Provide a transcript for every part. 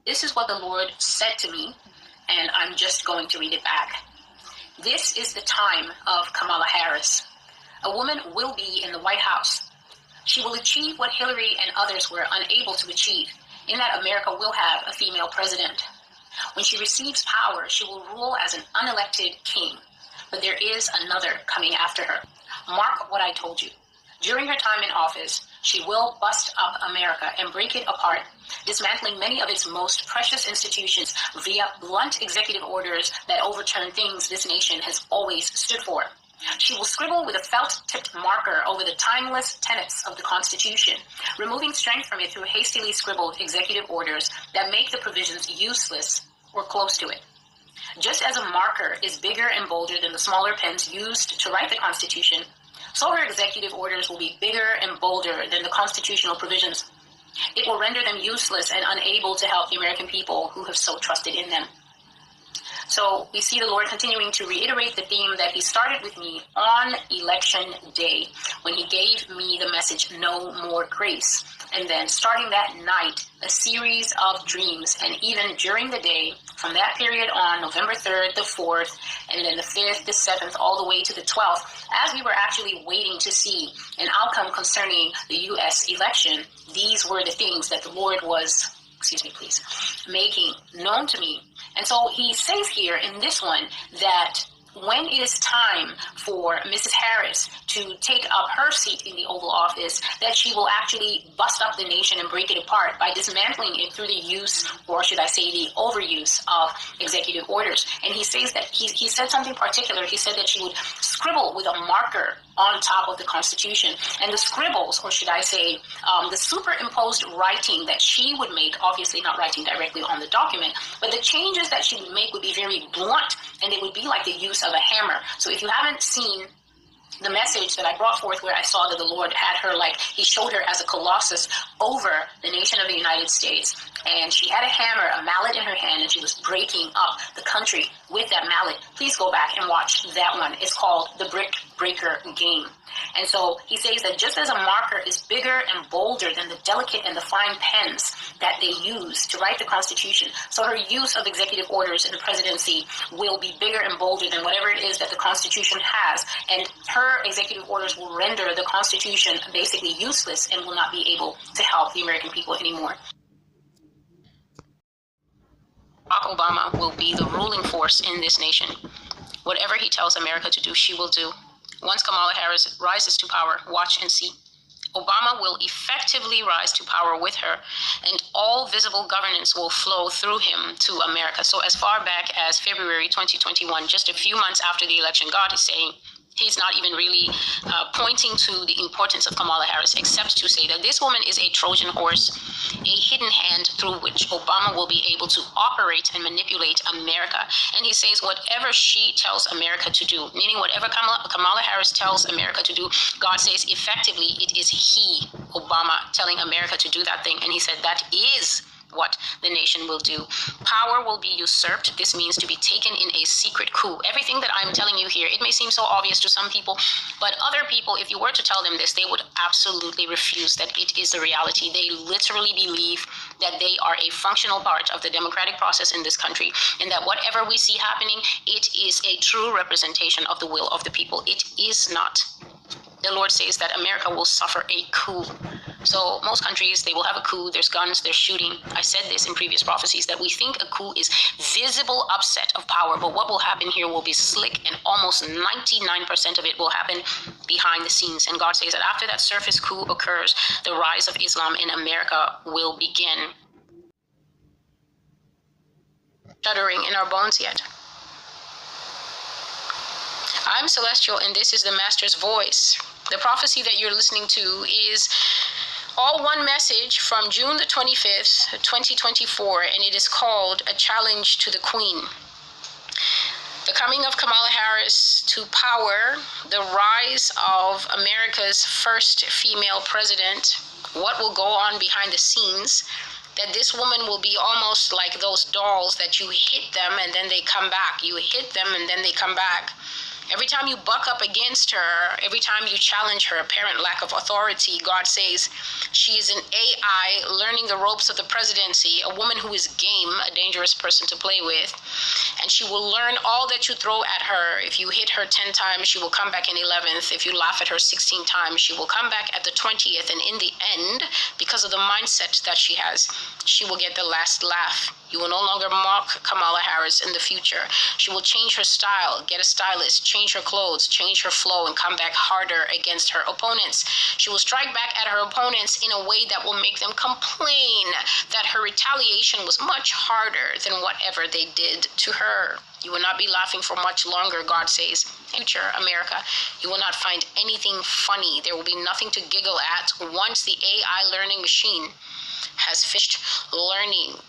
This is what the Lord said to me, and I'm just going to read it back. This is the time of Kamala Harris. A woman will be in the White House. She will achieve what Hillary and others were unable to achieve, in that America will have a female president. When she receives power, she will rule as an unelected king. But there is another coming after her. Mark what I told you. During her time in office, she will bust up America and break it apart, dismantling many of its most precious institutions via blunt executive orders that overturn things this nation has always stood for. She will scribble with a felt-tipped marker over the timeless tenets of the Constitution, removing strength from it through hastily scribbled executive orders that make the provisions useless or close to it. Just as a marker is bigger and bolder than the smaller pens used to write the Constitution, so her executive orders will be bigger and bolder than the constitutional provisions. It will render them useless and unable to help the American people who have so trusted in them. So we see the Lord continuing to reiterate the theme that he started with me on election day when he gave me the message, no more grace. And then starting that night, a series of dreams. And even during the day, from that period on, November 3rd, the 4th, and then the 5th, the 7th, all the way to the 12th, as we were actually waiting to see an outcome concerning the U.S. election, these were the things that the Lord was, making known to me. And so he says here in this one that when it is time for Mrs. Harris to take up her seat in the Oval Office, that she will actually bust up the nation and break it apart by dismantling it through the use, or should I say the overuse, of executive orders. And he says that he said something particular. He said that she would scribble with a marker on top of the Constitution. And the scribbles, or should I say the superimposed writing that she would make, obviously not writing directly on the document, but the changes that she would make would be very blunt, and it would be like the use of a hammer. So if you haven't seen the message that I brought forth, where I saw that the Lord had her, like he showed her as a colossus over the nation of the United States, and she had a hammer, a mallet in her hand, and she was breaking up the country with that mallet. Please go back and watch that one. It's called The Brick Breaker Game. And so he says that just as a marker is bigger and bolder than the delicate and the fine pens that they use to write the Constitution, so her use of executive orders in the presidency will be bigger and bolder than whatever it is that the Constitution has. And her executive orders will render the Constitution basically useless and will not be able to help the American people anymore. Barack Obama will be the ruling force in this nation. Whatever he tells America to do, she will do. Once Kamala Harris rises to power, watch and see. Obama will effectively rise to power with her, and all visible governance will flow through him to America. So as far back as February 2021, just a few months after the election, God is saying, he's not even really pointing to the importance of Kamala Harris, except to say that this woman is a Trojan horse, a hidden hand through which Obama will be able to operate and manipulate America. And he says whatever she tells America to do, meaning whatever Kamala Harris tells America to do, God says effectively it is he, Obama, telling America to do that thing. And he said that is what the nation will do. Power will be usurped. This means to be taken in a secret coup. Everything that I'm telling you here, it may seem so obvious to some people, but other people, if you were to tell them this, they would absolutely refuse that it is the reality. They literally believe that they are a functional part of the democratic process in this country, and that whatever we see happening, it is a true representation of the will of the people. It is not. The Lord says that America will suffer a coup. So most countries, they will have a coup. There's guns, there's shooting. I said this in previous prophecies, that we think a coup is visible upset of power, but what will happen here will be slick, and almost 99% of it will happen behind the scenes. And God says that after that surface coup occurs, the rise of Islam in America will begin. Shuddering in our bones yet. I'm Celestial, and this is the Master's Voice. The prophecy that you're listening to is all one message from June the 25th, 2024, and it is called A Challenge to the Queen. The coming of Kamala Harris to power, the rise of America's first female president, what will go on behind the scenes, that this woman will be almost like those dolls that you hit them and then they come back. You hit them and then they come back. Every time you buck up against her, every time you challenge her apparent lack of authority, God says she is an AI learning the ropes of the presidency, a woman who is game, a dangerous person to play with. And she will learn all that you throw at her. If you hit her 10 times, she will come back in 11th. If you laugh at her 16 times, she will come back at the 20th. And in the end, because of the mindset that she has, she will get the last laugh. You will no longer mock Kamala Harris in the future. She will change her style, get a stylist, change her clothes, change her flow, and come back harder against her opponents. She will strike back at her opponents in a way that will make them complain that her retaliation was much harder than whatever they did to her. You will not be laughing for much longer, God says. Future America, you will not find anything funny. There will be nothing to giggle at once the AI learning machine has finished learning.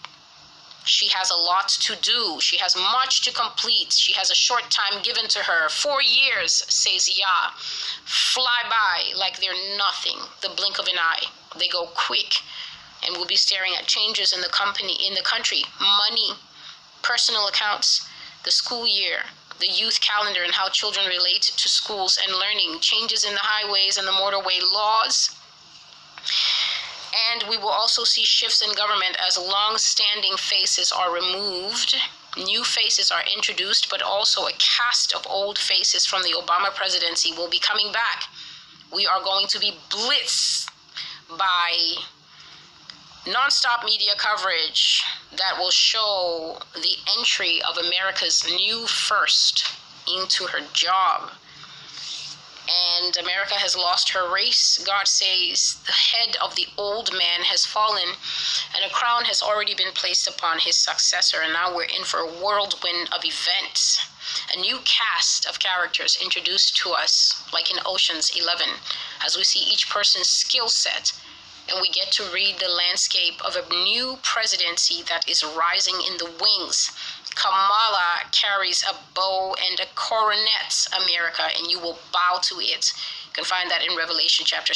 She has a lot to do. She has much to complete. She has a short time given to her. 4 years, says Yah, fly by like they're nothing, the blink of an eye. They go quick, and we'll be staring at changes in the country, money, personal accounts, the school year, the youth calendar, and how children relate to schools and learning, changes in the highways and the motorway laws. And we will also see shifts in government as long-standing faces are removed, new faces are introduced, but also a cast of old faces from the Obama presidency will be coming back. We are going to be blitzed by non-stop media coverage that will show the entry of America's new first into her job. And America has lost her race. God says the head of the old man has fallen, and a crown has already been placed upon his successor. And now we're in for a whirlwind of events. A new cast of characters introduced to us, like in Ocean's 11, as we see each person's skill set, and we get to read the landscape of a new presidency that is rising in the wings. Kamala carries a bow and a coronet, America, and you will bow to it. You can find that in Revelation chapter